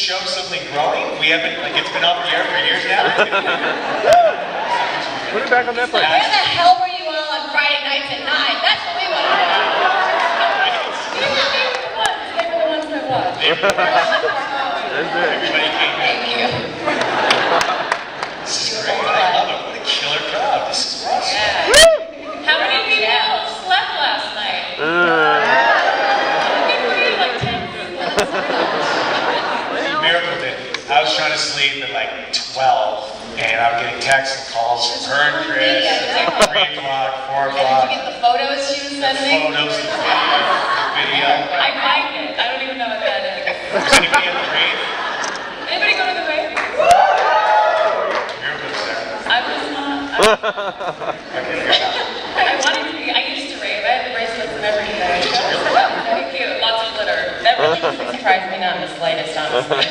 show suddenly growing? We haven't, like, it's been off the air for years now. Put it back on Netflix. Where the hell were you all on Friday nights at 9? That's what we want to know. They were the ones that watched. Everybody came in. Thank you. This is great. I love it. What a killer crowd. This is awesome. Yeah. How many people slept last night? Like 10 people. Miracle did. I was trying to sleep at like 12, and I'm getting texts and calls from her and Chris at 3 o'clock, 4 o'clock. Did you get the photos she was sending? Photos, the video. I like it. I don't even know what that is. Was anybody at the rave? Anybody go to the rave? Miracle was there. I was not. I wanted to be. I used to rave. I had the bracelets and everything. Very cute. Lots of glitter. That really doesn't surprise me, not in the slightest, honestly.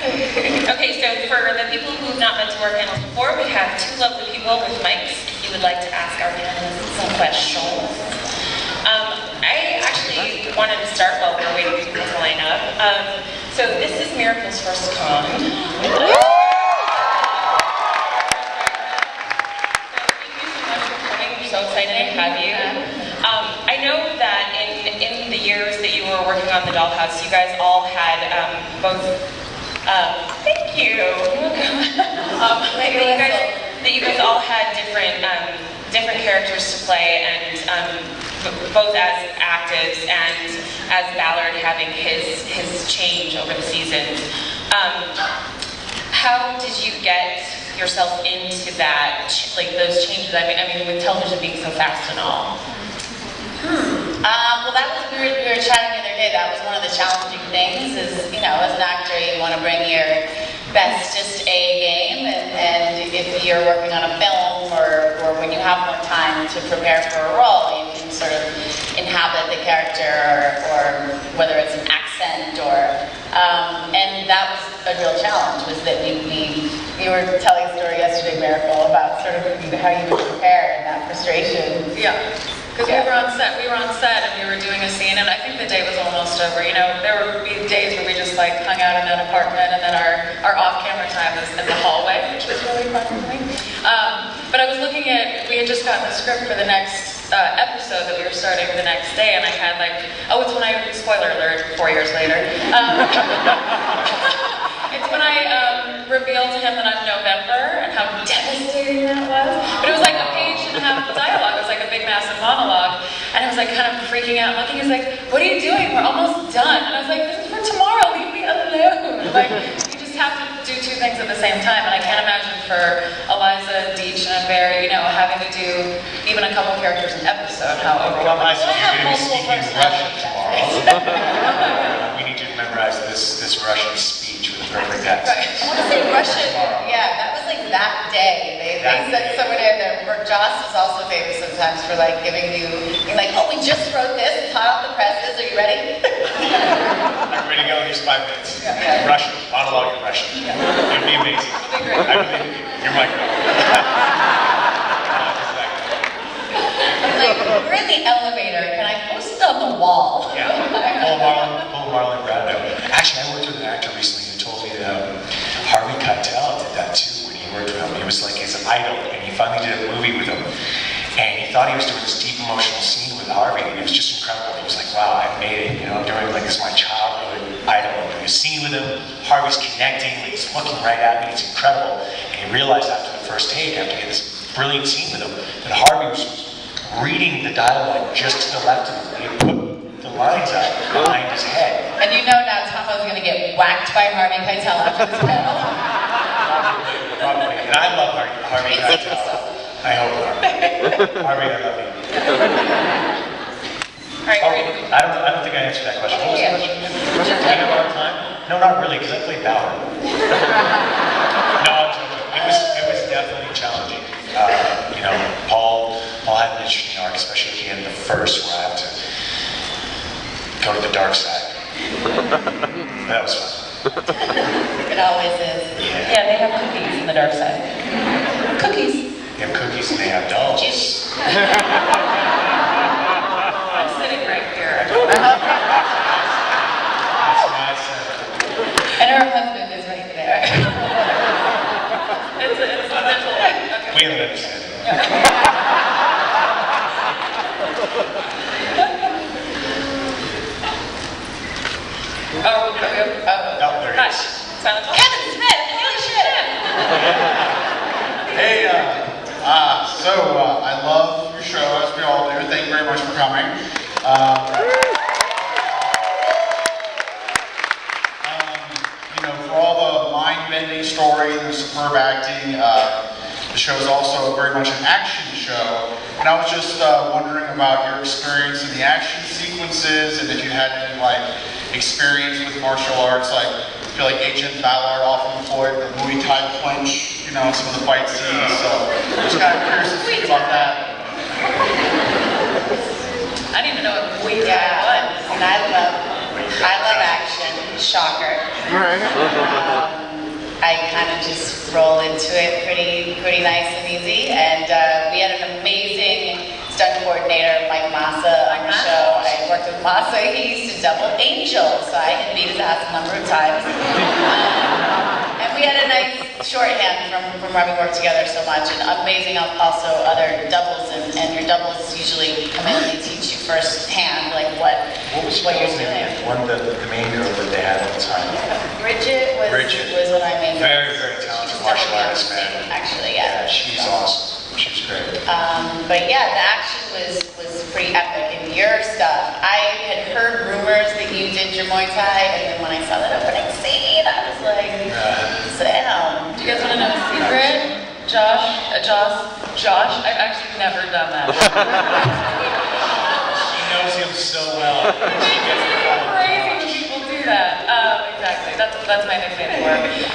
Okay, so for the people who have not been to our panels before, we have 2 lovely people with mics. If you would like to ask our panelists some questions. I actually wanted to start while we were waiting for people to line up. So this is Miracle's first con. So excited to have you. I know that in the years that you were working on the Dollhouse, you guys all had both. Thank you. That you guys all had different characters to play, and both as actives and as Ballard having his change over the seasons. How did you get yourself into that, like those changes? I mean, with television being so fast and all. Well, that was, we were chatting the other day, that was one of the challenging things is, you know, as an actor, you want to bring your bestest A game, and if you're working on a film or when you have more time to prepare for a role, you can sort of inhabit the character or whether it's an accent or, and that was a real challenge, was that you were telling a story yesterday, Miracle, about sort of how you would prepare and that frustration. Yeah. Because we were on set and we were doing a scene, and I think the day was almost over. You know, there would be days where we just like hung out in that apartment, and then our off-camera time was in the hallway, which was really fun for me. But I was looking at, we had just gotten the script for the next episode that we were starting the next day, and I had like, oh, it's when spoiler alert, 4 years later. It's when I revealed to him that I'm November, and how devastating that was. But it was like a page and a half of dialogue. It was like a big, massive monologue. And I was like kind of freaking out, looking. He's like, what are you doing? We're almost done. And I was like, this is for tomorrow. Leave me alone. Like, you just have to do 2 things at the same time. And I can't imagine for Eliza, Deech, and Barry, you know, having to do even a couple characters an episode, how overwhelming. Well, you're going to be speaking Russian tomorrow. We need you to memorize this Russian speech with a perfect accent. I want to say Russian, yeah, that was like that day. They said someone in there, or Joss was also famous sometimes for like giving you, being like, oh, we just wrote this, it's hot off the presses, are you ready? I'm ready to go, here's 5 minutes. Yeah. Russian, monologue in Russian. Yeah. It'd be amazing. It'll be great. I believe in you. You're my girl. Like, we're in the elevator, can I post it on the wall? Yeah, Paul Marlon Brando. Actually, I worked with an actor recently who told me that Harvey Keitel did that too when he worked with him. He was like his idol, and he finally did a movie with him. And he thought he was doing this deep emotional scene with Harvey, and it was just incredible. He was like, wow, I made it, you know, I'm doing like this is my childhood idol. I'm doing a scene with him, Harvey's connecting, like he's looking right at me, it's incredible. And he realized after the first take, after he had this brilliant scene with him, that Harvey was reading the dialogue just to the left of him. He put the lines out behind his head. And you know now Tahmoh is going to get whacked by Harvey Keitel after this panel. Probably. And I love Harvey Keitel. I hope not. Harvey, I love you. All right, great. I don't think I answered that question. What was the question? Do you have our time? No, not really, because I played Ballard. No, I'm joking. It was definitely challenging. You know, Paul had an interesting arc, especially at the end of the first, where I have to go to the dark side. That was fun. It always is. Yeah, they have cookies in the dark side. Cookies. They have cookies and they have dolls. I'm sitting right here. That's why I said Caitlin understands. Oh, there it is. Silent talk. Kevin Smith, holy shit! Hey, I love your show, as we all do. Thank you very much for coming. For all the mind-bending stories and superb acting, the show is also very much an action show. And I was just wondering about your experience in the action sequences, and if you had any experience with martial arts. I feel like Agent Ballard often employed the Muay Thai clinch, in some of the fight scenes. So just kind of curious to think about that. I didn't even know what Muay Thai was. And I love action. Shocker. I kind of just roll into it pretty nice and easy. And we had an amazing stunt coordinator, Mike Massa, on the show. I worked with Massa. He used to double Angel, so I had beat his ass a number of times. And we had a nice shorthand from where we worked together so much. And amazing also other doubles. And your doubles usually come in and they teach you firsthand what you're doing. The main girl that they had at the time. Bridget was what I made. Very, very talented martial artist, man. Actually, yeah. She's awesome. She's great. But yeah, the action was pretty epic. And your stuff, I had heard rumors that you did your Muay Thai, and then when I saw that opening scene, I was like, damn. Do you guys want to know a secret? Josh, I've actually never done that. She knows him so well. She gets the It's crazy when people do that. Exactly. That's my nickname for it.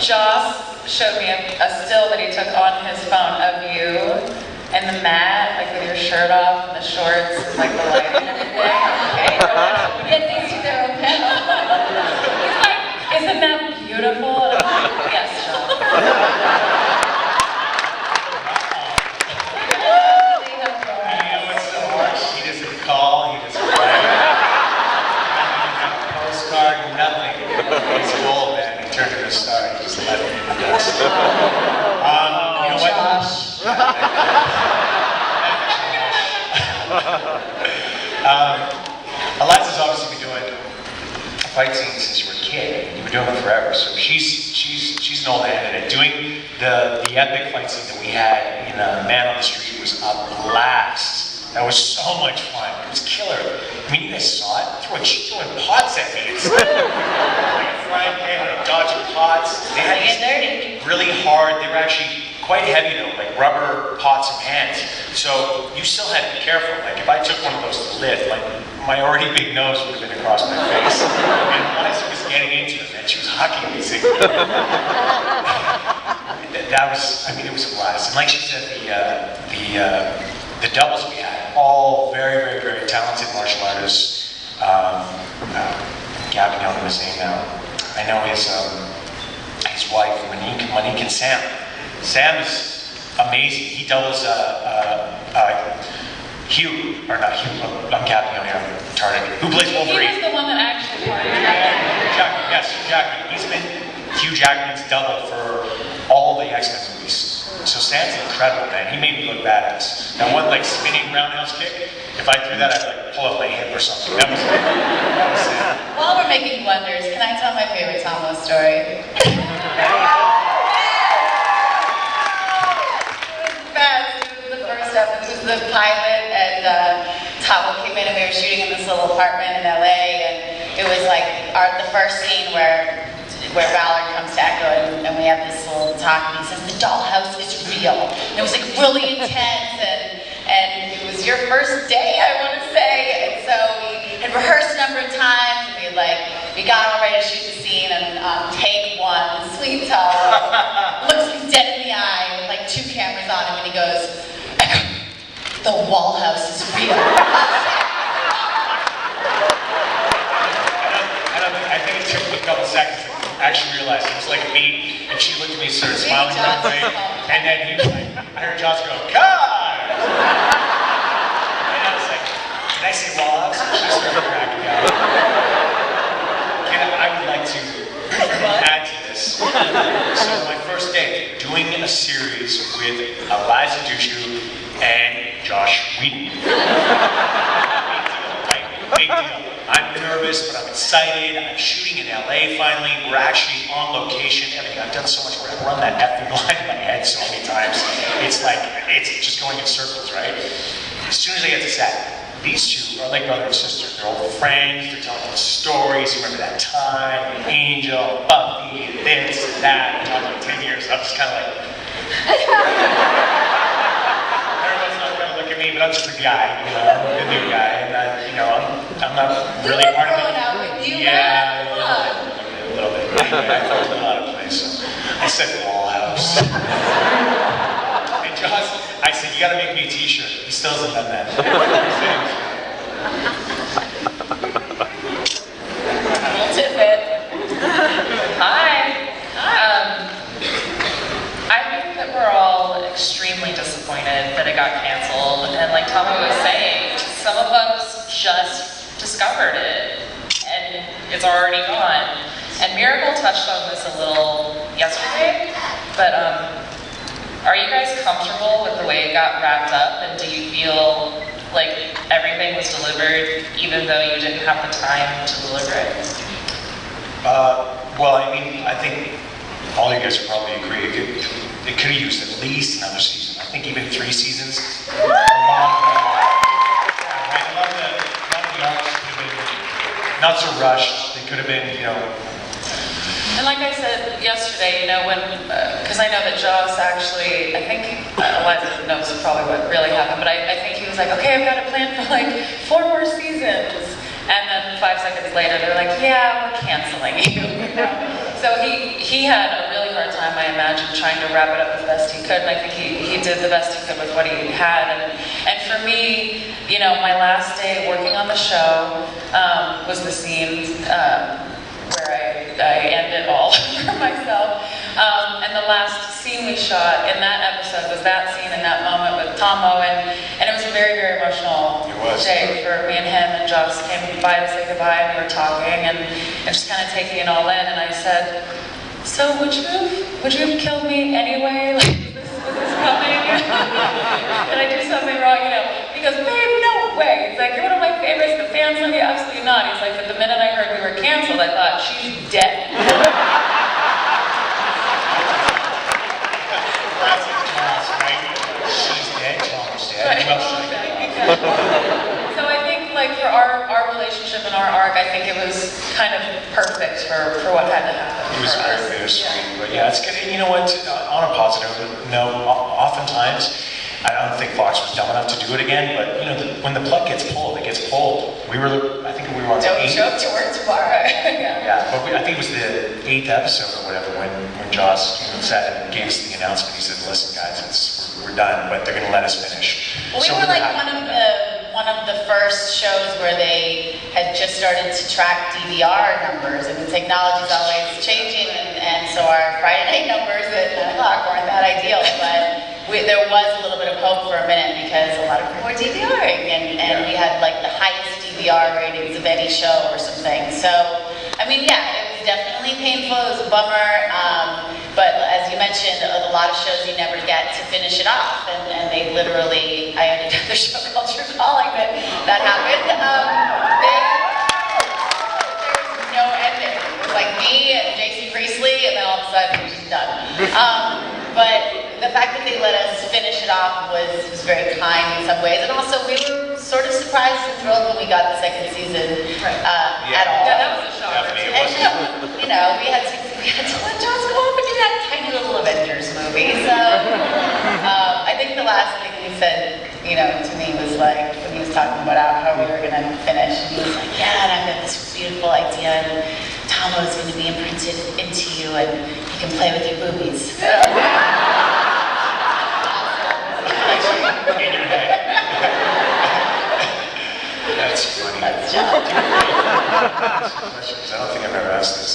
Josh showed me a still that he took on his phone of you and the mat, with your shirt off and the shorts and the lighting and everything. Okay, Get these to their own panel. He's like, isn't that beautiful? And I'm like, yes, Josh. He doesn't call, he doesn't write. Postcard, nothing. He's old, man. He turned into a star. He just left me in the dust. You know what? Josh. Eliza's obviously been doing fight scenes since you were a kid. You were doing them forever, so she's an old hand at it. Doing the epic fight scene that we had in Man on the Street was a blast. That was so much fun. It was killer. I mean, you guys saw it. Throwing pots at me. It's like a frying pan, dodging pots. They had these really hard. They were actually quite heavy though, like rubber pots and pans. So you still had to be careful. Like if I took one of those to lift, my already big nose would have been across my face. And Eliza was getting into it, and she was hucking me. That was, it was a blast. And like she said, the doubles we had, all very, very, very talented martial artists. Gabbing out of his name now. I know his wife, Monique and Sam. Sam is amazing. He doubles Hugh, or not Hugh, I'm gabbing out here, I'm retarded. Who plays Wolverine? He was the one that actually played. Hugh Jackman. He's been Hugh Jackman's double for all the X-Men movies. So Sam's incredible, man. He made me look badass. That one spinning roundhouse kick, if I threw that, I'd pull up my hip or something. That was Sam. While we're making blunders, can I tell my favorite Tahmoh story? This was the pilot, and Tahmoh came in and we were shooting in this little apartment in LA, and it was the first scene where Ballard comes to Echo, and we have this little talk, and he says, the dollhouse is real. And it was really intense, and it was your first day, I want to say, and so we had rehearsed a number of times, and we got all ready to shoot the scene, and take one, sweet Tahmoh looks me dead in the eye with 2 cameras on him, and he goes, the wall house is real. I think it took me a couple seconds to actually realize it was like a beat, and she looked at me, started smiling right away, and then he was I heard Josh go, cut! And I was like, did I say wall house? She started cracking out. I would like to add to this. So my first day, doing a series with Eliza Dushku and Josh Whedon. Big deal. I'm nervous, but I'm excited. I'm shooting in LA finally. We're actually on location. Everything. I've done so much work. I've run that effing line in my head so many times. It's like, it's just going in circles, right? As soon as I get to set, these two are like brother and sister. They're old friends. They're telling us stories. You remember that time? Angel, Buffy, this, that. We're talking like 10 years. I'm just kind of like... Everyone's not going to look at me, but I'm just a guy, you know, I'm a new guy. And, you know, I'm not really part of it. Yeah, a little bit. Anyway, I thought it was a lot of places. I said Dollhouse. And Josh, I said, you got to make me a t-shirt. He still hasn't done that. Hi. I think that we're all extremely disappointed that it got canceled. And like Tahmoh was saying, some of us just discovered it and it's already gone. And Miracle touched on this a little yesterday, but are you guys comfortable with the way it got wrapped up? And do you feel like everything was delivered even though you didn't have the time to deliver it? Well, I mean, I think all you guys would probably agree it could have used at least another season. I think even 3 seasons. A lot of the arcs could have been not so rushed. They could have been, you know. And like I said yesterday, you know, when, because I know that Joss actually, I think, Eliza knows probably what really happened, but I think he was like, okay, I've got a plan for like 4 more seasons. And then 5 seconds later, they're like, yeah, we're canceling you. So he had a really hard time, I imagine, trying to wrap it up as best he could. And I think he did the best he could with what he had. And for me, you know, my last day working on the show was the scene where I end it all for myself. And the last scene we shot in that episode was that scene in that moment with Tahmoh, and it was a very, very emotional day for me and him, and Joss came by to say goodbye, and we were talking, and just kind of taking it all in, and I said, so would you have killed me anyway? Like, was this coming? Did I do something wrong? You know, he goes, babe, no way. He's like, you're one of my favorites, the fans love you, absolutely not. He's like, but the minute I heard we were canceled, I thought, she's dead. She's dead, Tom's dead. Right. So I think, like, for our relationship and our arc, I think it was kind of perfect for what had to happen. It was very bittersweet, but yeah, it's good. And you know what? On a positive note, oftentimes, I don't think Fox was dumb enough to do it again, but you know, when the plug gets pulled, it gets pulled. I think we were on the 8th. Don't show to work tomorrow. Yeah, but I think it was the 8th episode or whatever when Joss sat and gave us the announcement. He said, "Listen, guys, we're done, but they're going to let us finish." Well, we were like one of the first shows where they had just started to track DVR numbers, and the technology's always changing, and so our Friday night numbers at 9 o'clock weren't that ideal, but there was a little bit of hope for a minute because a lot of people were DVRing, and we had like the highest DVR ratings of any show or something. So, I mean, yeah, it was definitely painful. It was a bummer, but as you mentioned, a lot of shows you never get to finish it off, and they literally, I had another show called True Calling that happened. There was no ending. It was like me and Jason Priestley, and then all of a sudden it was just done. But the fact that they let us finish it off was very kind in some ways, and also we were sort of surprised and thrilled when we got the second season at all. Yeah, that was a shock. Definitely. And you know, we had to let Joss go off and do that tiny little Avengers movie. So I think the last thing he said, you know, to me was like when he was talking about how we were gonna finish, and he was like, "Yeah, and I've got this beautiful idea, and Tahmoh is going to be imprinted into you, and you can play with your boobies." In your head. That's funny. That's John. I don't think I've ever asked this.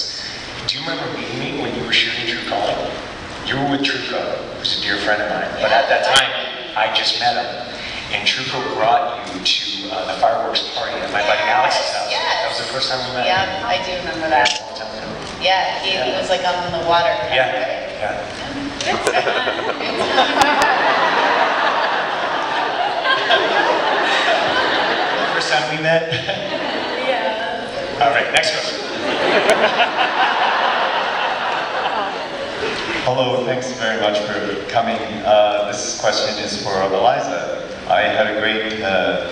Do you remember meeting me when you were shooting True Calling? You were with Truco, who's a dear friend of mine. But at that time, I just met him. And Truco brought you to the fireworks party at my buddy Alex's house. Yes. That was the first time we met. Yeah, I do remember that. A long time ago. Yeah, he was like on the water. Yeah. Yeah. First time we met? Yeah. All right, next question. Hello, thanks very much for coming. This question is for Eliza. I had a great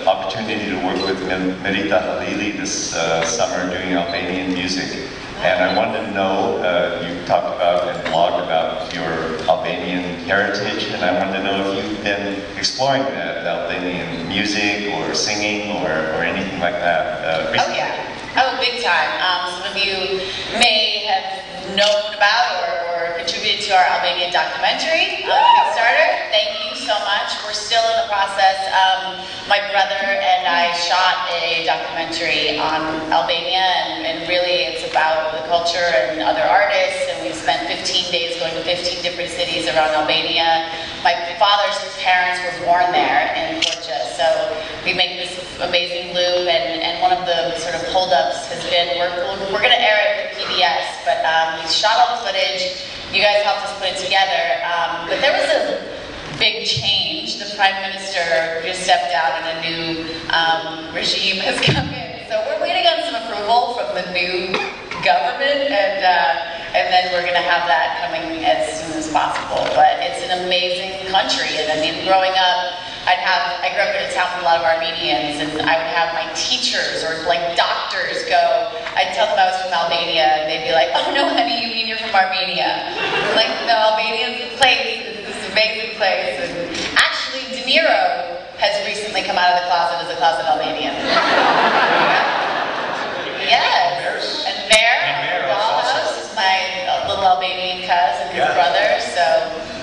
opportunity to work with Merita Halili this summer doing Albanian music. And I wanted to know, you talked about and blogged about your Albanian heritage, and I wanted to know if you've been exploring that, Albanian music or singing or anything like that recently. Oh yeah, oh big time. Some of you may have known about or contributed to our Albanian documentary, Kickstarter. Thank you so much. We're still in the process. My brother and I shot a documentary on Albania, and really it's about the culture and other artists, and we spent 15 days going to 15 different cities around Albania. My father's parents were born there in Portia, so we make this amazing loop, and one of the sort of holdups has been, we're going to air it with PBS, but we shot all the footage. You guys helped us put it together, but there was a big change. The Prime Minister just stepped out and a new regime has come in. So we're waiting on some approval from the new government, and then we're going to have that coming as soon as possible. But it's an amazing country, and I mean, growing up, I grew up in a town with a lot of Armenians, and I would have my teachers or like doctors go, I'd tell them I was from Albania, and they'd be like, oh no honey, you mean you're from Armenia? Like, no, Albania's a place, it's this amazing place, and actually De Niro has recently come out of the closet as a closet Albanian. Yes, and Bear, Dollhouse is my little Albanian cousin, his brother, so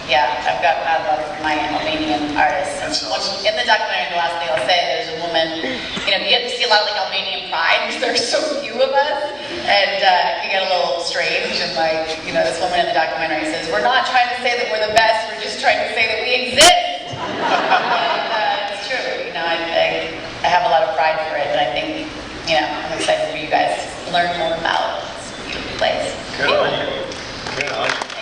yeah, I've got mad love for my Albanian artists. That's awesome. In the documentary, the last thing I'll say, there's a woman, you know, you get to see a lot of like Albanian pride because there's so few of us, and it can get a little strange, and like, you know, this woman in the documentary says, we're not trying to say that we're the best, we're just trying to say that we exist. And it's true, you know, I have a lot of pride for it, and I think, you know, I'm excited for you guys to learn more about this beautiful place. Good on you. Good on you.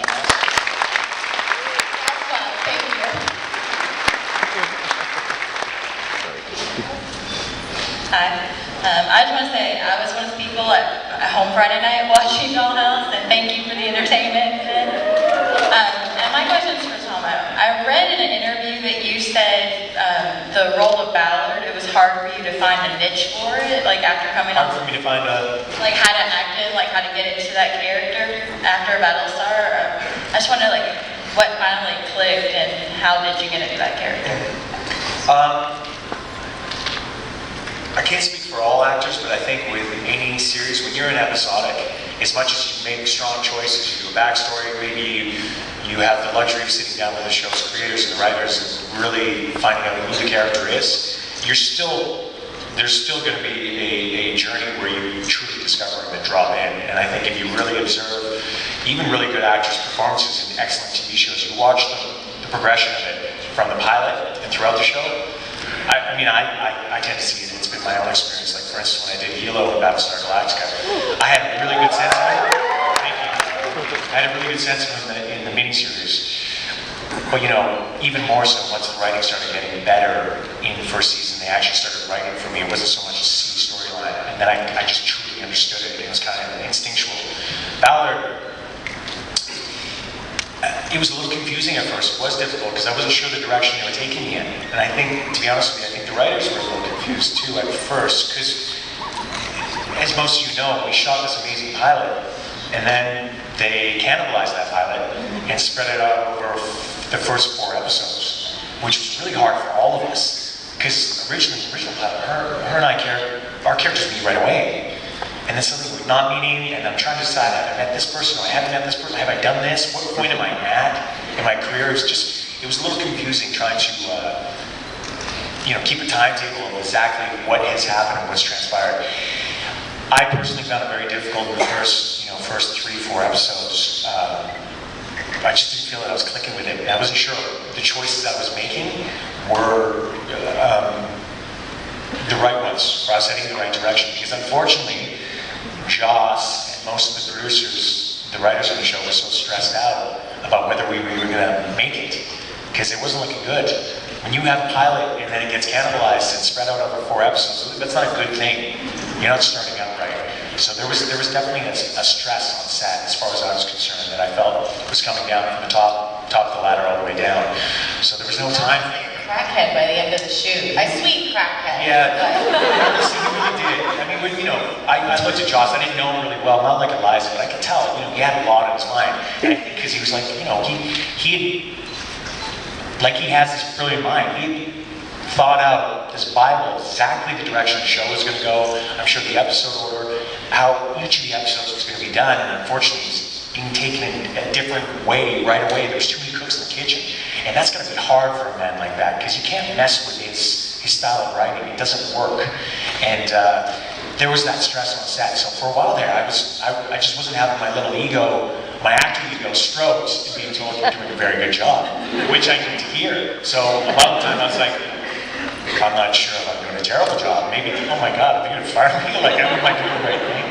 Hi. I just want to say I was one of the people at home Friday night watching Dollhouse, and thank you for the entertainment. And my question is for Tahmoh. I read in an interview that you said the role of Ballard, it was hard for you to find a niche for it, like after coming on. Hard for me to find a... Like how to act it, like how to get into that character after Battlestar. I just wonder like what finally clicked and how did you get into that character? I can't speak for all actors, but I think with any series, when you're in episodic, as much as you make strong choices, you do a backstory, maybe you have the luxury of sitting down with the show's creators and the writers and really finding out who the character is, there's still going to be a journey where you truly discover and then drop in. And I think if you really observe even really good actors' performances in excellent TV shows, you watch the progression of it from the pilot and throughout the show. I mean, I tend to see it. It's been my own experience. Like, for instance, when I did Hilo in Battlestar Galactica, I had a really good sense of it. Thank you. I had a really good sense of it in the miniseries. But, you know, even more so once the writing started getting better in the first season, they actually started writing for me. It wasn't so much a C storyline. And then I just truly understood it. It was kind of instinctual. Ballard, it was a little confusing at first. It was difficult because I wasn't sure the direction they were taking me in. And I think, to be honest with you, I think the writers were a little confused too at first because, as most of you know, we shot this amazing pilot and then they cannibalized that pilot and spread it out over the first 4 episodes, which was really hard for all of us because originally, the original pilot, her and our characters meet right away. And then suddenly we're not meeting, and I'm trying to decide, have I met this person, or I haven't met this person, have I done this? What point am I at in my career? It was a little confusing trying to, you know, keep a timetable of exactly what has happened and what's transpired. I personally found it very difficult in the first 3-4 episodes. I just didn't feel that I was clicking with it. I wasn't sure the choices I was making were the right ones, or I was heading in the right direction, because unfortunately, Joss and most of the producers, the writers on the show were so stressed out about whether we were going to make it, because it wasn't looking good. When you have a pilot and then it gets cannibalized and spread out over 4 episodes, that's not a good thing. You're not starting out right. So there was definitely a stress on set as far as I was concerned that I felt was coming down from the top of the ladder all the way down. So there was no time. Crackhead by the end of the shoot. I sweet crackhead. Yeah, honestly, he really did. I mean, you know, I looked at Joss. I didn't know him really well, not like Eliza, but I could tell. You know, he had a lot on his mind, and I think because he was like, you know, he has this brilliant mind. He thought out this Bible, exactly the direction the show was going to go. I'm sure the episode order, how each of the episodes was going to be done, and unfortunately, it's being taken in a different way right away. There's too many cooks in the kitchen. And that's going to be hard for a man like that, because you can't mess with his style of writing. It doesn't work. And there was that stress on set. So for a while there, I just wasn't having my little ego, my acting ego stroked and being told you're doing a very good job, which I need to hear. So a lot of the time I was like, I'm not sure if I'm doing a terrible job. Maybe, oh my God, are they going to fire me? Like, am I doing the right thing?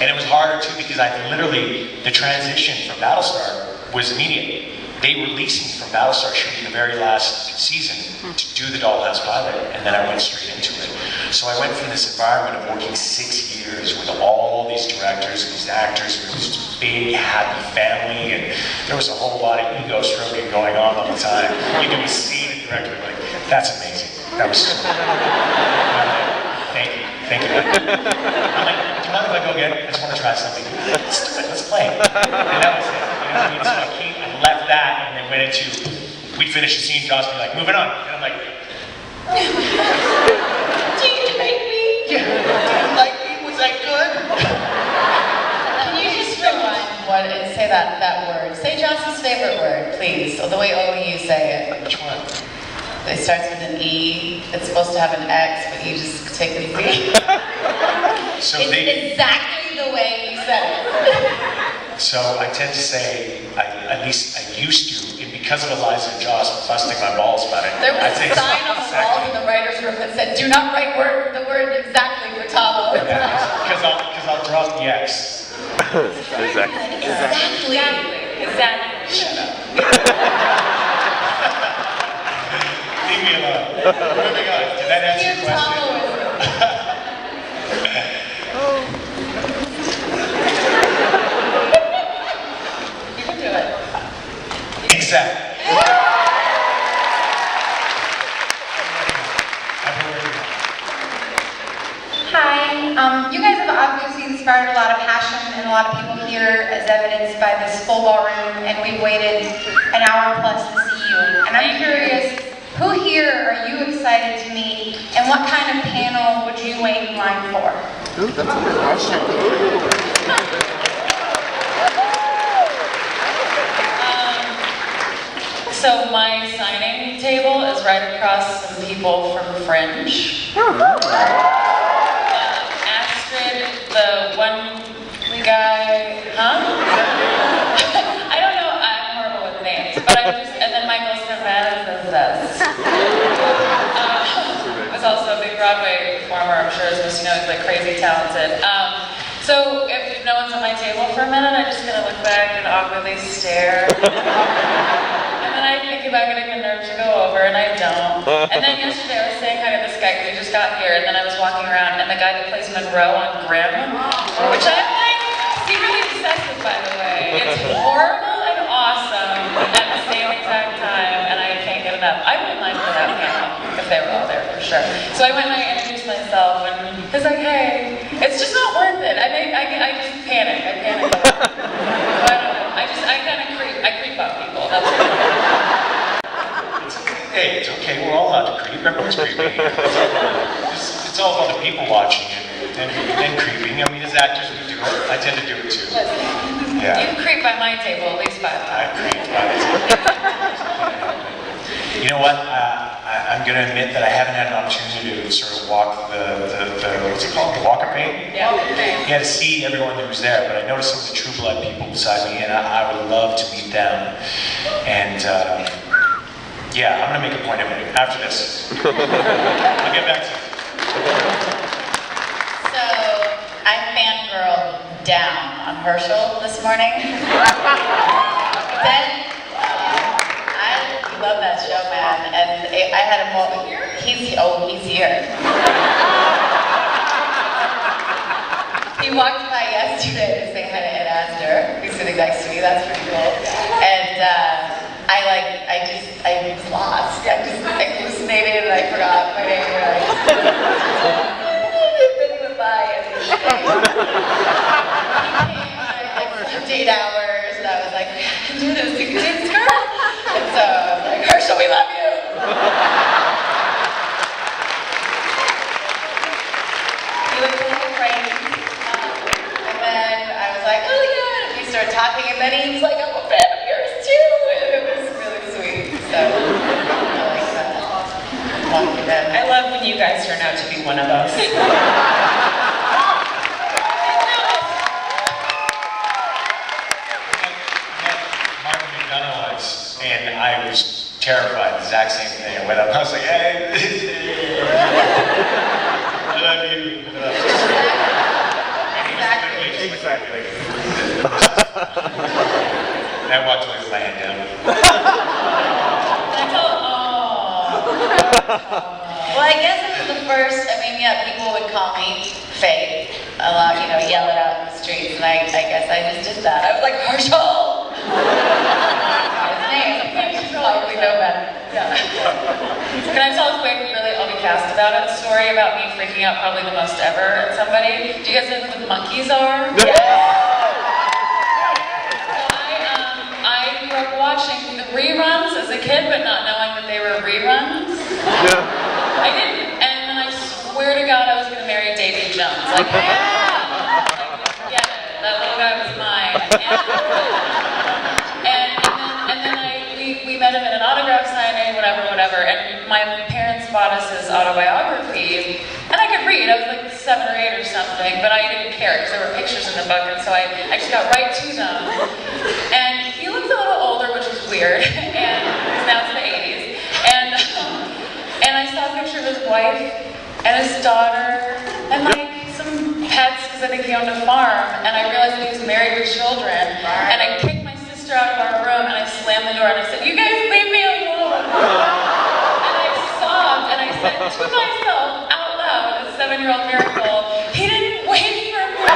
And it was harder too, because the transition from Battlestar was immediate. They released me from Battlestar shooting the very last season to do the Dollhouse pilot, and then I went straight into it. So I went from this environment of working 6 years with all these directors and these actors, with this big, happy family, and there was a whole lot of ego stroking going on all the time. You can see the director like, that's amazing. That was so cool. Thank you. I'm like, do you mind if I go again? I just want to try something. Let's do it, let's play. And that was it. You know what I mean? So I left that and then went into, we'd finish the scene, Joss would be like, moving on. And I'm like, Do you like me? yeah, do you like me? Was that good? Can you just rewind what and say that word? Say Joss's favorite word, please. Or the way only you say it. Which one? It starts with an E. It's supposed to have an X, but you just take the Z. So it's exactly the way you said it. So I tend to say, at least I used to, and because of Eliza and Joss busting my balls about it. There was a sign on the wall in the writer's room that said, "Do not write the word exactly for Tahmoh." Because I'll drop the X. Exactly. Shut up. Leave me alone. Moving on. Did that answer your question? You can do it. Exactly. Hi. You guys have obviously inspired a lot of passion and a lot of people here, as evidenced by this full ballroom, and we've waited an hour plus to see you. And I'm curious, who here are you excited to meet, and what kind of panel would you wait in line for? Ooh, that's a good question. So my signing table is right across some people from Fringe. Astrid, the one guy, I don't know, I'm horrible with names, but and then Michael Cervantes was also a big Broadway performer, I'm sure, as most you know, he's like crazy talented. So if no one's at my table for a minute, I'm just gonna look back and awkwardly stare. And then I think about getting the nerve to go over, and I don't. And then yesterday I was saying hi to this guy, because he just got here, and then I was walking around, and the guy that plays Monroe on Grimm, which I'm like secretly obsessed with, by the way. It's horrible and awesome at the same exact time, and I can't get enough. I wouldn't mind for that panel if they were all there, for sure. So I went and I introduced myself, and he's like, hey, it's just not worth it. I just panic. I panic a lot. So I don't know. I kind of creep up people. That's what Hey, it's okay. We're all allowed to creep. Everyone's creeping. It's all about the people watching and creeping. I mean, as actors, we do it. I tend to do it too. Yeah. You creep by my table at least 5 times. I creep by the table. You know what? I'm going to admit that I haven't had an opportunity to sort of walk the what's it called? The walk of fame? Yeah. Yeah, to see everyone who was there, but I noticed some of the True Blood people beside me, and I would love to meet them. And yeah, I'm going to make a point of it after this. I'll get back to you. So, I fangirled down on Herschel this morning. I love that show, man. And I had a moment. He's here. He walked by yesterday to say hi to Ed Asner. He's sitting next to me. That's pretty cool. And I was lost. I hallucinated and I forgot my name. And I really went by. And he came. I slept 8 hours, and I was like, I can do this. You can do this, girl. And so I was like, Herschel, we love you. He was a little crazy. And then I was like, oh yeah. And we started talking, and then he was like, I'm a fan of yours too. And it was really sweet. So I like that. I love when you guys turn out to be one of us. And I was terrified, the exact same thing. I went up, I was like, hey, I love you. Exactly. And I walked away with my hand down. Well, I guess it was the first, people would call me fake a lot, yell it out in the streets, and I guess I just did that. I was like, Herschel! His name, you probably know better. Yeah. Can I tell a quick, really, I'll be cast about it, story about me freaking out probably the most ever at somebody? Do you guys know who the monkeys are? I grew up watching the reruns as a kid, but not knowing that they were reruns. I didn't, and then I swear to God I was going to marry Davy Jones. Like, forget it. That little guy was mine. And then we met him at an autograph signing, whatever, and my parents bought us his autobiography, and I could read. I was like 7 or 8 or something, but I didn't care because there were pictures in the book, and so I just got right to them. And he looked a little older, which was weird, and now it's the 80s. And I saw a picture of his wife and his daughter and like some pets, because I think he owned a farm, and I realized that he was married with children, and I kicked my sister out of our room, and I slammed the door, and I said, you guys leave me alone. And I sobbed, and I said to myself out loud, a 7-year-old miracle, he didn't wait for me.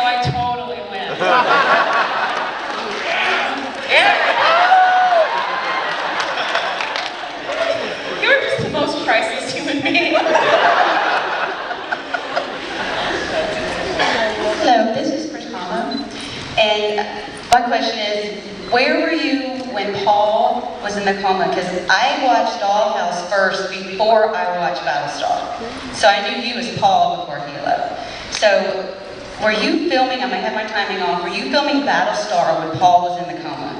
I totally win. Yeah. You're just the most priceless human being. Hello, this is Tahmon, and my question is, where were you when Paul was in the coma? Because I watched Dollhouse first before I watched Battlestar, so I knew he was Paul before he left. So, were you filming, I might have my timing off, were you filming Battlestar when Paul was in the coma?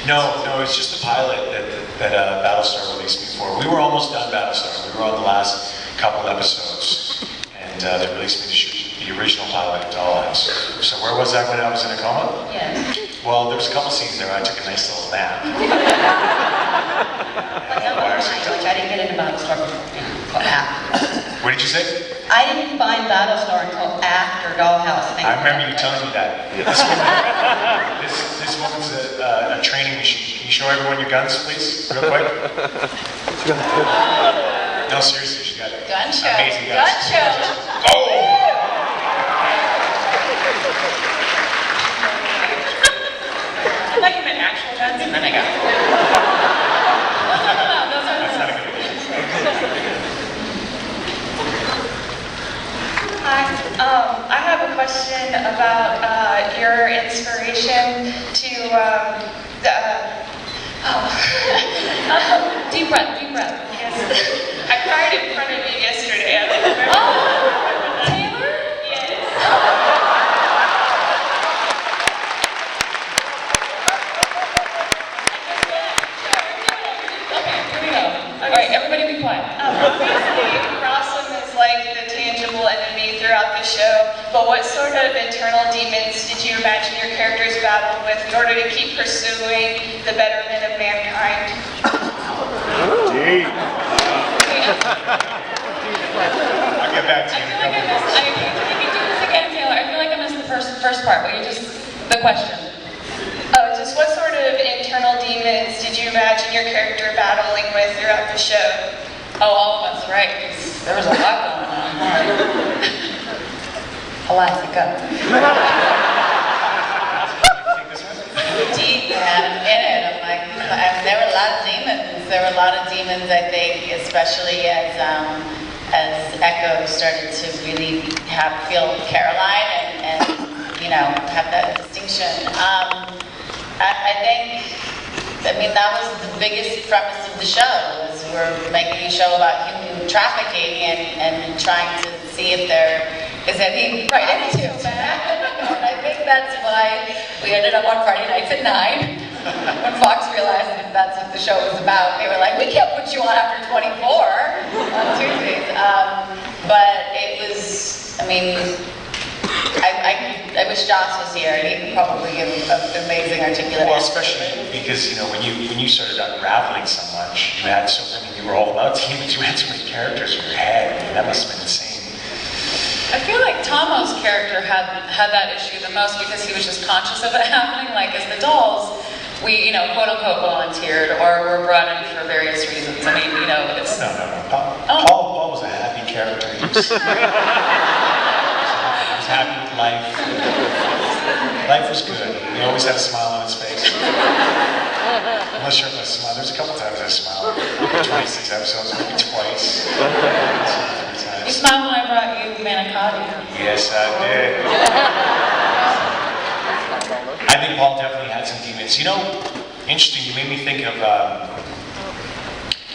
No, it's just the pilot that Battlestar released me for. We were almost done Battlestar. We were on the last couple episodes, and they released me to shoot the original pilot of Dollhouse. So where was I when I was in a coma? Yes. Well, there was a couple scenes there where I took a nice little nap. Which I didn't get into Battlestar before, after. What did you say? I didn't find Battlestar until after Dollhouse. I remember you telling me that. This woman's a training machine. Can you show everyone your guns, please, real quick? No, seriously, she got Gun show. amazing guns. Gun show. Oh! I thought you meant actual guns, and then I got That's not a good idea. Hi, I have a question about your inspiration to Deep breath. Yes, I cried in front of you yesterday. I don't remember. Oh, Taylor? Yes. Alright, everybody be quiet. Obviously, Rossum is like the tangible enemy throughout the show, but what sort of internal demons did you imagine your characters battled with in order to keep pursuing the betterment of mankind? The question. Just what sort of internal demons did you imagine your character battling with throughout the show? Oh, all of us, right? 'Cause there was a lot going on. Eliza, go. Deep, man, in it. I'm like, there were a lot of demons. There were a lot of demons, I think, especially as Echo started to really feel Caroline and have that distinction. I mean, that was the biggest premise of the show, was we're making a show about human trafficking and trying to see if there is any right into that. And I think that's why we ended up on Friday nights at 9. When Fox realized that that's what the show was about, they were like, we can't put you on after 24 on Tuesdays. But it was, I mean, I wish Joss was here, and he could probably give an amazing articulate Well, answer. especially because, when you started unraveling so much, you were all about demons, you had so many characters in your head. I mean, that must have been insane. I feel like Tahmoh's character had that issue the most because he was just conscious of it happening. Like, as the dolls, we, quote unquote, volunteered or were brought in for various reasons. I mean, it's... No. Paul was a happy character. He was happy with life. Life was good. He always had a smile on his face. I'm not sure if I smiled. There's a couple times I smiled. 26 episodes, maybe twice. You smiled when I brought you manicotti. Yes, I did. I think Paul definitely had some demons. Interesting, you made me think of,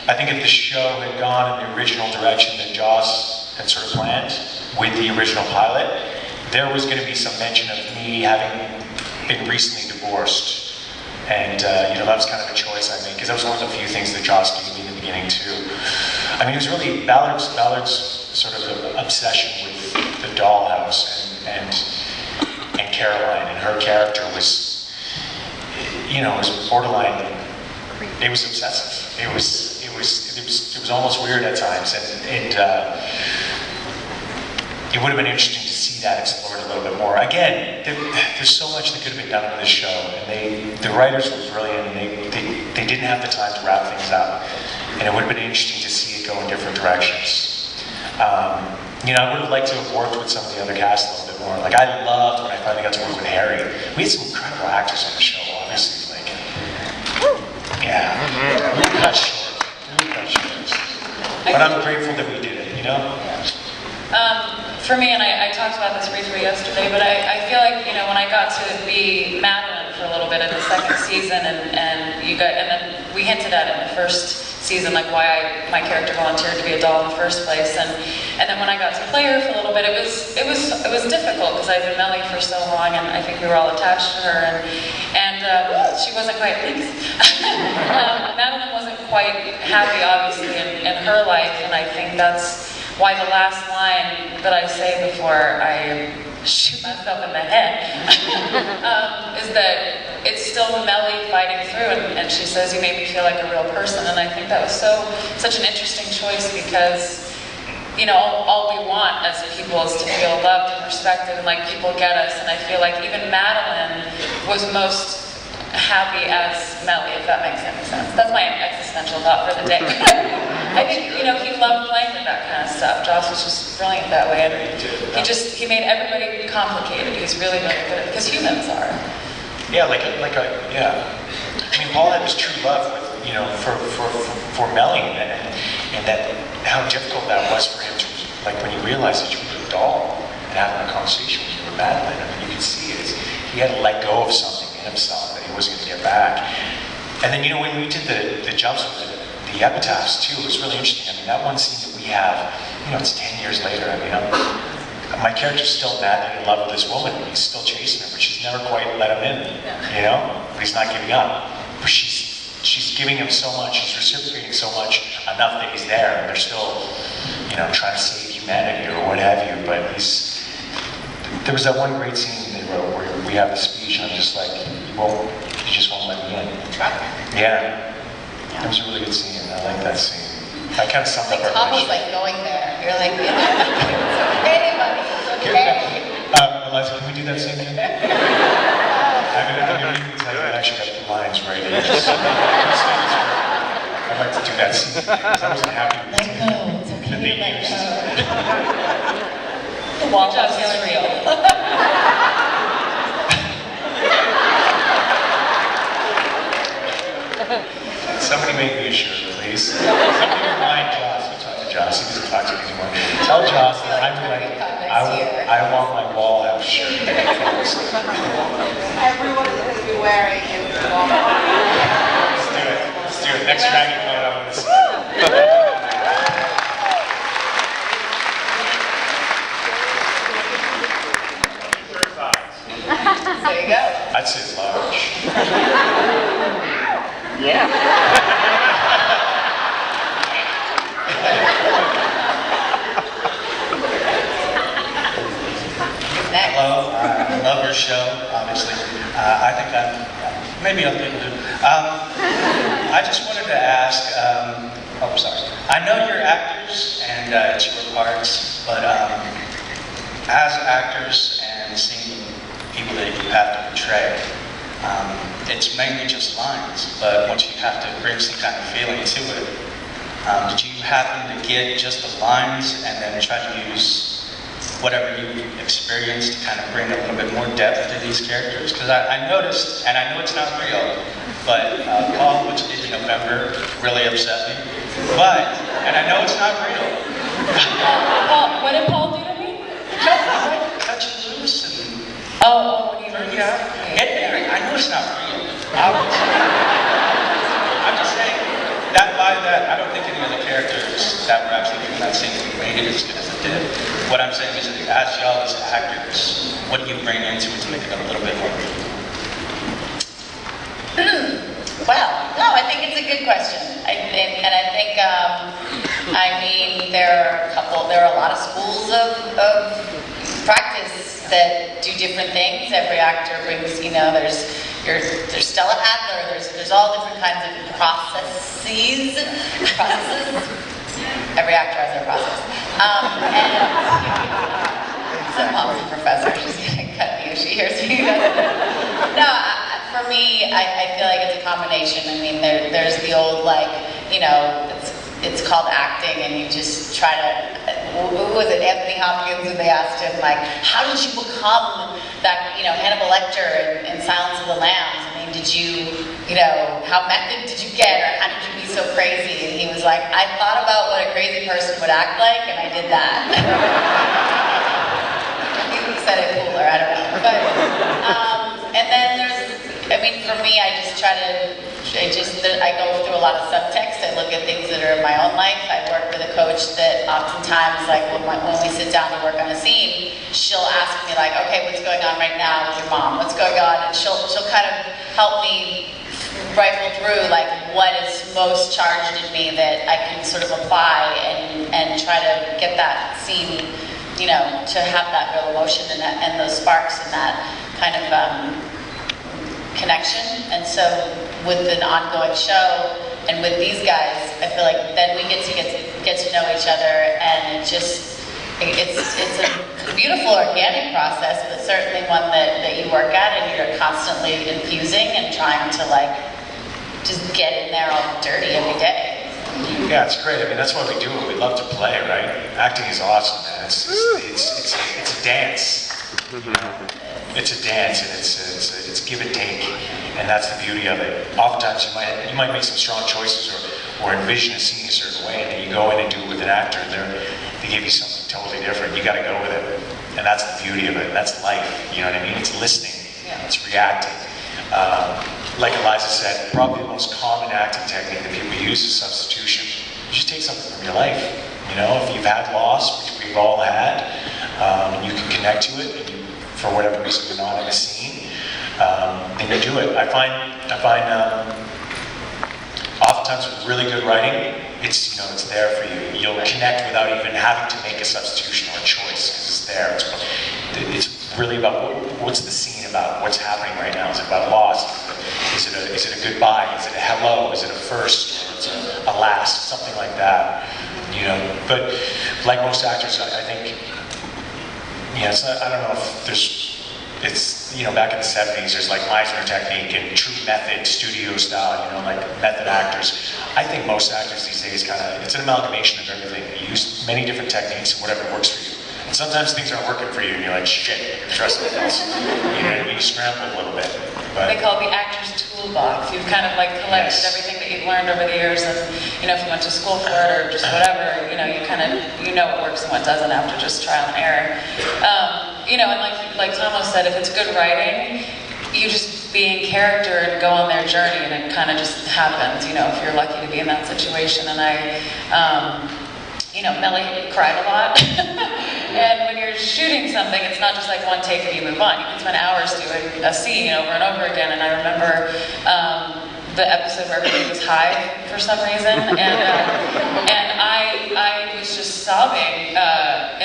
I think if the show had gone in the original direction that Joss had sort of planned with the original pilot, there was going to be some mention of me having been recently divorced. And, that was kind of a choice I made, because that was one of the few things that Joss gave me in the beginning, too. I mean, it was really Ballard's sort of obsession with the Dollhouse and Caroline, and her character was, was borderline. It was obsessive. It was almost weird at times, and it would have been interesting to see that explored a little bit more. Again, there's so much that could have been done with this show, and the writers were brilliant, and they didn't have the time to wrap things up, and it would have been interesting to see it go in different directions. I would have liked to have worked with some of the other cast a little bit more. Like, I loved when I finally got to work with Harry. We had some incredible actors on the show, obviously. Like, yeah, we cut short. But I'm grateful that we did it, For me, and I talked about this briefly yesterday, but I feel like, when I got to be Madeline for a little bit in the second season, and then we hinted at it in the first season, like why my character volunteered to be a doll in the first place, and then when I got to play her for a little bit, it was difficult because I'd been Melly for so long, and I think we were all attached to her, and she wasn't quite, Madeline wasn't quite happy, obviously, in her life, and I think that's why the last line that I say before I shoot myself in the head is that it's still Melly fighting through, and she says, you made me feel like a real person, and I think that was such an interesting choice because, all we want as people is to feel loved and respected, and like people get us, and I feel like even Madeline was most happy as Melly, if that makes any sense. That's my existential thought for the day. I think, he loved playing with that kind of stuff. Joss was just brilliant that way, and he made everybody complicated. He's really, really good, because humans are. Yeah, yeah. I mean, Paul had this true love with, for Melly, and that how difficult that was for him to, like, when you realized that you were a doll and having a conversation with you were Madeline. I mean, you could see it. He had to let go of something in himself that he wasn't going to get back. And then, when we did the jumps with the epitaphs too, it was really interesting. I mean, that one scene that we have, it's 10 years later. I mean, my character's still madly in love with this woman. He's still chasing her, but she's never quite let him in, But he's not giving up. But she's giving him so much, she's reciprocating so much, enough that he's there, and they're still, trying to save humanity or what have you. But there was that one great scene they wrote where we have the speech, and I'm just like, you just won't let me in. Yeah. It was a really good scene. I like that scene. I kind of summed up our Tahmoh's like going there. You're like, anybody, okay? Eliza, can we do that scene again? didn't even tell you I actually got the lines right. I'd like to do that scene because I wasn't happy with Let go, it's okay to let go. The wall is real. Somebody make me a shirt, please. Somebody remind Joss. You talk to Joss. He doesn't talk to me anymore. Tell Joss that I want my wall house shirt. Everyone is going to be wearing it. Let's do it. Let's do it. Next Dragon Con, I'm going to see. There you go. I'd say large. Yeah. Hello, I love your show, obviously. I think maybe other people do. I just wanted to ask, oh, sorry. I know you're actors and it's your parts, but as actors and seeing people that you have to portray, it's mainly just lines, but once you have to bring some kind of feeling to it, did you happen to get just the lines and then try to use whatever you experienced to kind of bring a little bit more depth to these characters? Because I noticed, and I know it's not real, but Paul, what you did in November really upset me. But, and I know it's not real. Paul, what did Paul do to me? Cut you loose and Oh, what do you mean? yeah, get there. I know it's not real. I'm just saying that by that, I don't think any other characters that were actually doing that scene made it as good as it did. What I'm saying is, as y'all as actors, what do you bring into it to make it a little bit more real? Well, no, I think it's a good question. I think there are a lot of schools of practice that do different things. Every actor brings, there's Stella Adler, there's all different kinds of processes. Every actor has their process. And some mom's a professor, she's gonna cut me if she hears me. No, for me, I feel like it's a combination. I mean, there's the old, it's called acting, and you just try to, who was it, Anthony Hopkins, and they asked him, how did you become that, Hannibal Lecter in Silence of the Lambs? I mean, did you, how method did you get, or how did you be so crazy? And he was like, I thought about what a crazy person would act like, and I did that. He said it cooler, I don't know. But, and then for me, I go through a lot of subtext. I look at things that are in my own life. I work with a coach that oftentimes, when we sit down to work on a scene, she'll ask me okay, what's going on right now with your mom? What's going on? And she'll kind of help me rifle through what is most charged in me that I can sort of apply and try to get that scene, to have that real emotion and those sparks and that kind of connection. And so with an ongoing show and with these guys, I feel like then we get to know each other, and it's a beautiful organic process, but certainly one that you work at and you're constantly infusing and trying to just get in there all dirty every day. Yeah, it's great. I mean, that's why we do it. We love to play, right? Acting is awesome, man. It's a dance. It's a dance, and it's give and take, and that's the beauty of it. Oftentimes you might make some strong choices or envision a scene a certain way, and then you go in and do it with an actor, and they give you something totally different. You got to go with it, and that's the beauty of it. That's life. You know what I mean? It's listening. It's reacting. Like Eliza said, probably the most common acting technique that people use is substitution. You just take something from your life. If you've had loss, which we've all had, and you can connect to it, and you, for whatever reason you're not in a scene, then you do it. I find oftentimes with really good writing, it's there for you. You'll connect without even having to make a substitution or a choice, because it's there. It's really about what's the scene about, what's happening right now. Is it about loss? Is it a goodbye? Is it a hello? Is it a first? Or is it a last? Something like that. But like most actors, I think, I don't know if there's it's, you know, back in the 70s, there's like Meisner technique and true method studio style, you know, like method actors. I think most actors these days it's an amalgamation of everything. You use many different techniques and whatever works for you. And sometimes things aren't working for you and you're like, shit, trust something else. You know what I mean? You scramble a little bit. But they call it the actor's toolbox. You've kind of like collected everything that you've learned over the years, and you know, if you went to school for it or just whatever, you know, you know what works and what doesn't after just trial and error. You know, and like Tahmoh said, if it's good writing, you just be in character and go on their journey, and it kind of just happens. You know, if you're lucky to be in that situation. And you know, Melly cried a lot. And when you're shooting something, it's not just like one take and you move on. You can spend hours doing a scene over and over again. And I remember the episode where everybody was high for some reason. And I was just sobbing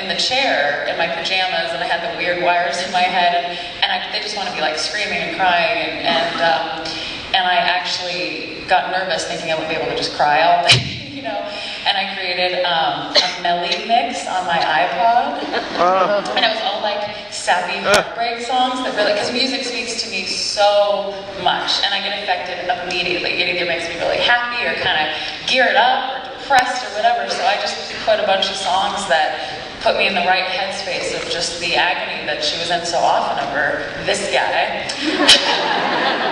in the chair in my pajamas, and I had the weird wires in my head. And they just want to be like screaming and crying. And I actually got nervous thinking I wouldn't be able to just cry all day. You know, and I created a Melly mix on my iPod, and it was all like sappy heartbreak songs that really, because music speaks to me so much, and I get affected immediately. It either makes me really happy or kind of geared up or depressed or whatever. So I just put a bunch of songs that put me in the right headspace of just the agony that she was in so often over this guy.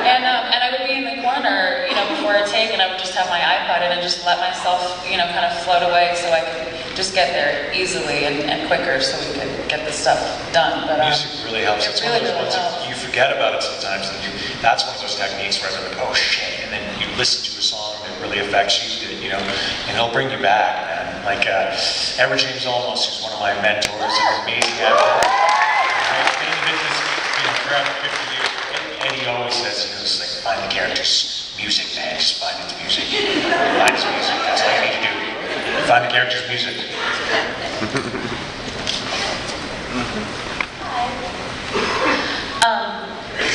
And I would be in the corner, you know, before a take, and I would just have my iPod in and just let myself, you know, kind of float away so I could just get there easily and quicker so we could get the stuff done. But music really helps. It's one of those ones that you forget about it sometimes, and that's one of those techniques where I'm like, oh shit, and then you listen to a song that really affects you, you know, and it'll bring you back, man. Like Edward James Olmos, who's one of my mentors, an amazing actor. I've been in the business, you know, for over 50 years, and he always says, you know, it's like, find the character's music, man, just find its music. Find its music, that's all you need to do. Find the character's music.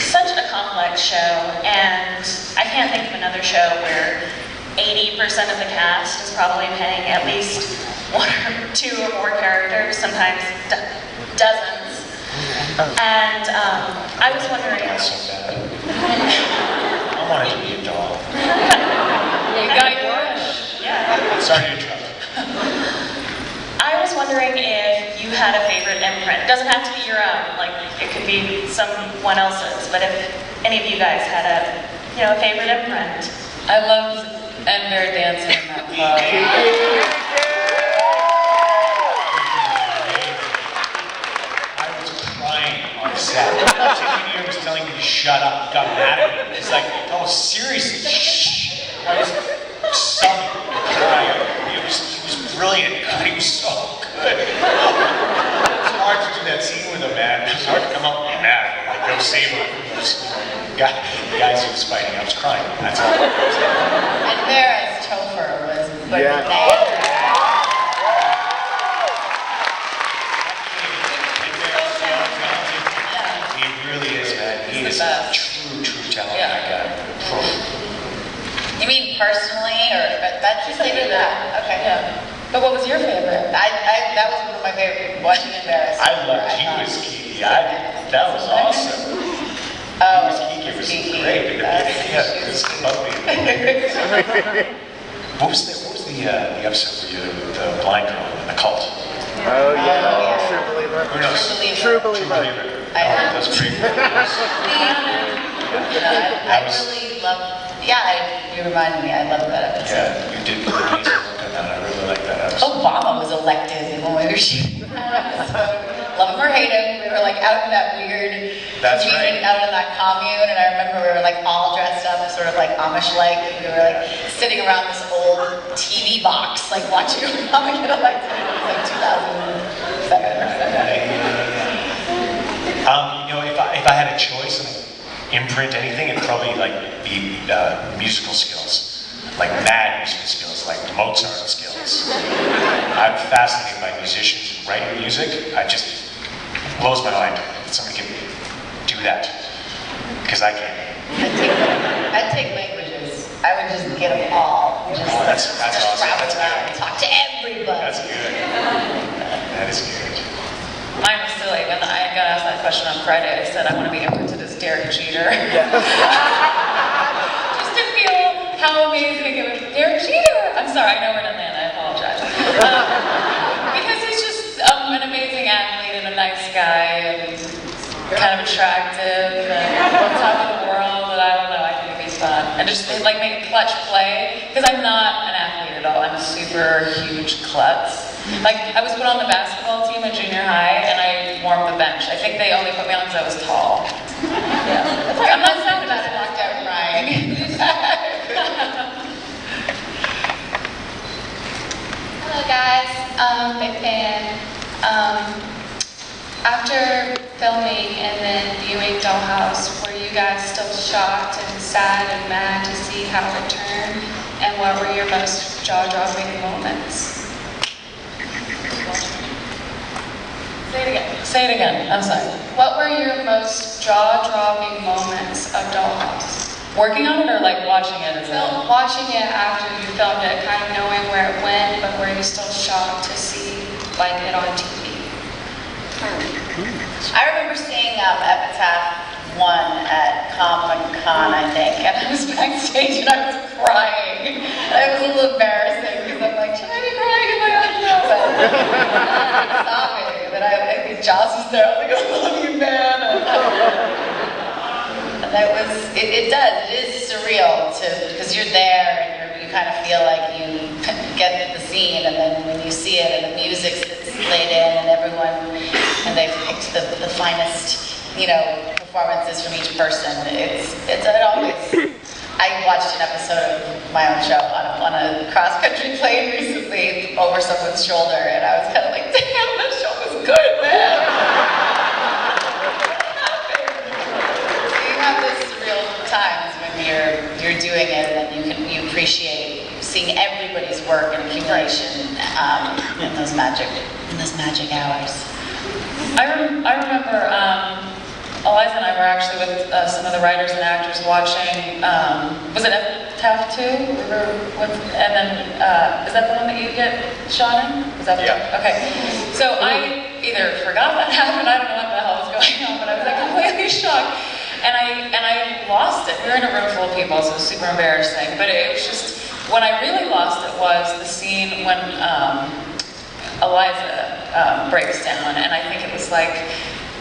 Such a complex show, and I can't think of another show where 80% of the cast is probably playing at least one or two or more characters, sometimes dozens. And I was wondering. That's so bad. I wanted to be a doll. You got your wish. Yeah. Sorry to interrupt. I was wondering if you had a favorite imprint. It doesn't have to be your own, like it could be someone else's, but if any of you guys had a favorite imprint. I loved and they're dancing in that club. I was crying on set. Tiffany was telling me to shut up, got mad at me. It's like, oh, seriously, shh. I was sobbing, crying. He was brilliant. God, he was so good. It's hard to do that scene with him, man. It's hard to come up with mad. Like, go save him. Guys who was fighting, I was crying. That's all. And Vera's Topher was Yeah. He really is, man. He is a true talent. You mean personally, or that's just leave it at that? Okay. Yeah. But what was your favorite? That was one of my favorite. Watching Embarrassed. I loved he was Kiki. That was awesome. Oh, Kiki was great. Yeah, it was lovely. What was the episode where you the blind girl in the cult? Oh yeah, True Believer. Who knows? True Believer. That was great. I really love. Yeah, you reminded me. I love that episode. Yeah, you did amazing work on that. I really like that episode. Obama was elected when we were shooting that episode. Love him or hate him, we were like out in that weird community, out in that commune, and I remember we were like all dressed up, sort of like Amish-like, and we were like sitting around this old TV box, like watching Obama get elected. It was like 2007 or something. You know, if I had a choice and imprint anything, it'd probably like be musical skills, like mad musical skills, like Mozart skills. I'm fascinated by musicians writing music. Blows my mind that somebody can do that, because I can't. I'd take languages. I would just get them all. Just awesome. travel around and talk to everybody. That's good. That is good. Mine was silly when I got asked that question on Friday. I said I want to be imprinted as Derek Jeter. Just to feel how amazing it was. Derek Jeter! I'm sorry, I know we're in Atlanta, I apologize. Because he's just an amazing athlete and a nice guy and kind of attractive and on top of the world, and I don't know, I think it'd be fun. And just like make a clutch play, because I'm not an athlete at all, I'm a super huge klutz. Like, I was put on the basketball team in junior high, and I warmed the bench. I think they only put me on because I was tall. Yeah. I'm not sad about it, walked out crying. Hello guys, big fan. After filming and then viewing Dollhouse, were you guys still shocked and sad and mad to see how it turned? And what were your most jaw-dropping moments? Say it again, I'm sorry. What were your most jaw-dropping moments of Dollhouse? Working on it or like watching it as Watching it after you filmed it, kind of knowing where it went, but were you still shocked to see like it on TV? I remember seeing Epitaph 1 at Comic-Con, I think, and I was backstage and I was crying. And it was a little embarrassing because I'm like, should I be crying? Oh my God, no. But stop it. But I think Joss was there. I was like, I love you, man. And that was, it is surreal because you're there and you kind of feel like you get the scene, and then when you see it and the music's laid in and everyone, and they've picked the finest, performances from each person. It always. I watched an episode of my own show on a cross-country plane recently over someone's shoulder, and I was kind of like, damn, that show was good, man. So you have this surreal times when you're doing it, and then you appreciate seeing everybody's work and accumulation in those magic hours. I remember Eliza and I were actually with some of the writers and actors watching, was it Epitaph 2? And then, is that the one that you get shot in? Was that Okay. So I either forgot that happened, I don't know what the hell was going on, but I was like completely shocked. And I lost it. We were in a room full of people, so it was super embarrassing. But it was just, when I really lost it was the scene when Eliza breaks down, and I think it was like,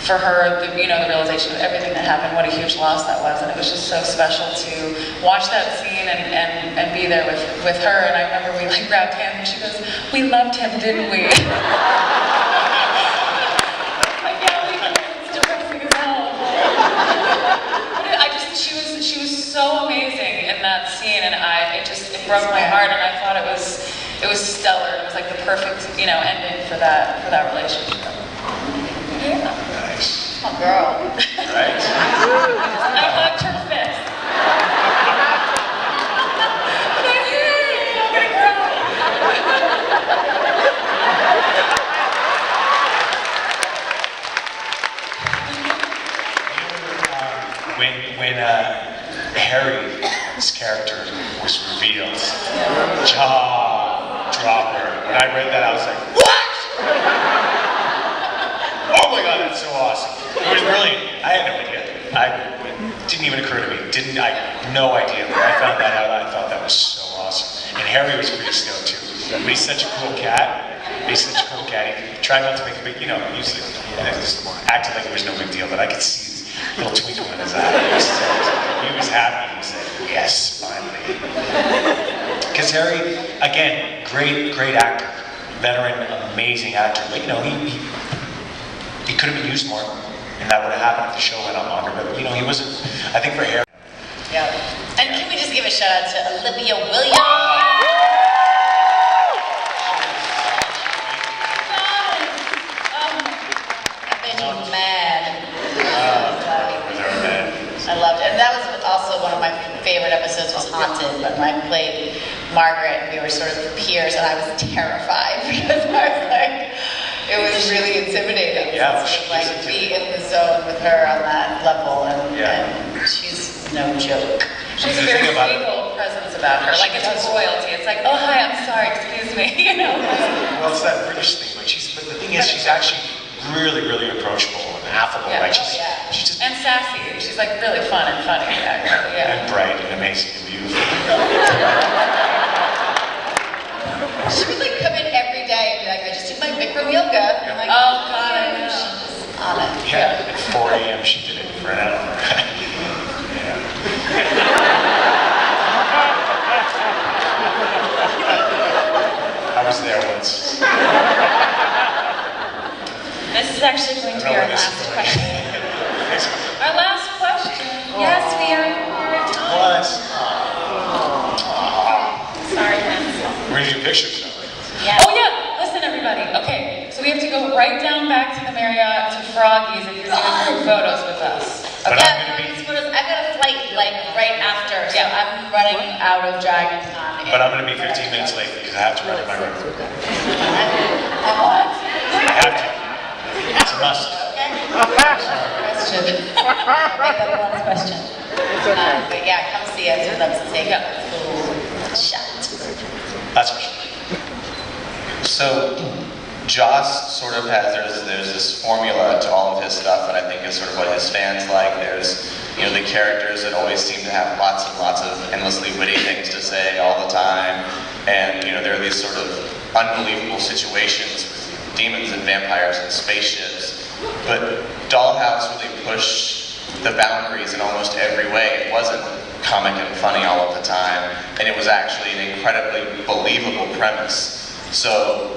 for her, the realization of everything that happened, what a huge loss that was, and it was just so special to watch that scene and be there with her. And I remember we like grabbed hands, and she goes, "We loved him, didn't we?" Like, yeah, we did. It's depressing as hell. But she was so amazing in that scene, and it broke my heart, and I thought it was stellar. It was like the perfect ending for that relationship. Yeah. Nice. Oh, girl. Right? I hugged her fist. I'm gonna cry. When Harry's character was revealed, jaw dropper. When I read that, I was like, what? Oh my God, that's so awesome. It was brilliant. I had no idea. It didn't even occur to me. I had no idea. When I found that out, I thought that was so awesome. And Harry was pretty stoked too. But he's such a cool cat. He tried not to make a big, usually just acted like it was no big deal, but I could see his little twinkle in his eye. He was happy. He was like, yes, finally. Because Harry, again, great actor. Veteran, amazing actor. But he could have been used more, and that would have happened if the show went on longer. But he wasn't. I think for Harry. Yeah. And can we just give a shout out to Olivia Williams? I loved it. And that was also one of my favorite episodes, was Haunted, when I played Margaret and we were sort of peers, and I was terrified because I was like, it was really intimidating to be in the zone with her on that level, and she's no joke. She has a very regal presence about her, like it's royalty. It's like, oh hi, I'm sorry, excuse me, Well, it's that British thing, but the thing is, she's actually really, really approachable and affable. Yeah. Like Oh, she's just and sassy. She's like really fun and funny, actually. Yeah. and bright and amazing and beautiful. She would like come in every day and be like, I just did my Bikram yoga. And I'm like, Oh God, I know. she's just on it. Yeah, at 4 a.m. she did it for an hour. I was there once. This is actually going to be our last question. Our last question. Yes, we are at time. What? Sorry, Vince. We're gonna do pictures now. Yeah. Oh yeah, listen everybody. Okay, so we have to go right down back to the Marriott to Froggy's if you're doing group photos with us. But Yeah, I'm gonna be, Froggy's photos. I got a flight like right after, so I'm running out of Dragon Con. but I'm gonna be 15 minutes late because I have to run in my room. What? I have to. It's a must. Okay. Question. Make that the last question. But yeah, come see us. We'd love to take a cool shot. That's for sure. So, Joss sort of has, there's this formula to all of his stuff, and I think is sort of what his fans like. There's, the characters that always seem to have lots and lots of endlessly witty things to say all the time, and, there are these sort of unbelievable situations with demons and vampires and spaceships. But Dollhouse really pushed the boundaries in almost every way. It wasn't comic and funny all of the time, and it was actually an incredibly believable premise. So,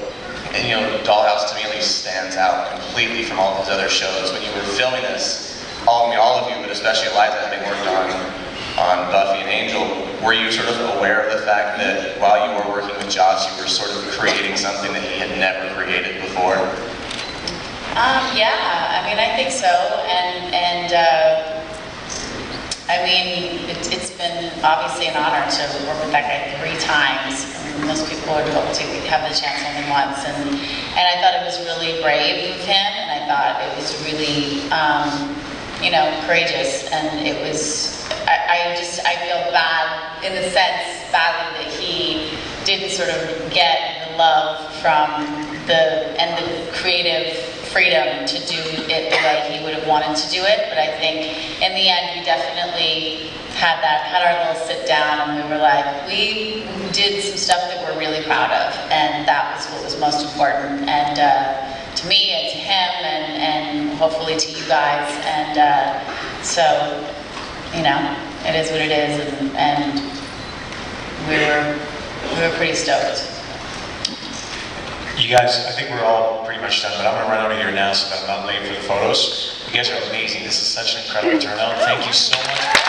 Dollhouse to me at least stands out completely from all his other shows. When you were filming this, all of you, but especially Eliza, having worked on Buffy and Angel, were you sort of aware of the fact that while you were working with Joss, you were sort of creating something that he had never created before? Yeah, I mean, I think so, and I mean, it's been obviously an honor to work with that guy 3 times. Most people are able to have the chance only once, and I thought it was really brave of him, and I thought it was really, courageous, and it was, I feel bad, in the sense, badly, that he didn't sort of get the love from the creative freedom to do it the way he would have wanted to do it, but I think in the end we definitely had our little sit down, and we were like, we did some stuff that we're really proud of, and that was what was most important, and to me and to him, and hopefully to you guys, and so, it is what it is, and we were pretty stoked. You guys, I think we're all pretty much done, but I'm going to run out of here now so that I'm not late for the photos. You guys are amazing. This is such an incredible turnout. Thank you so much.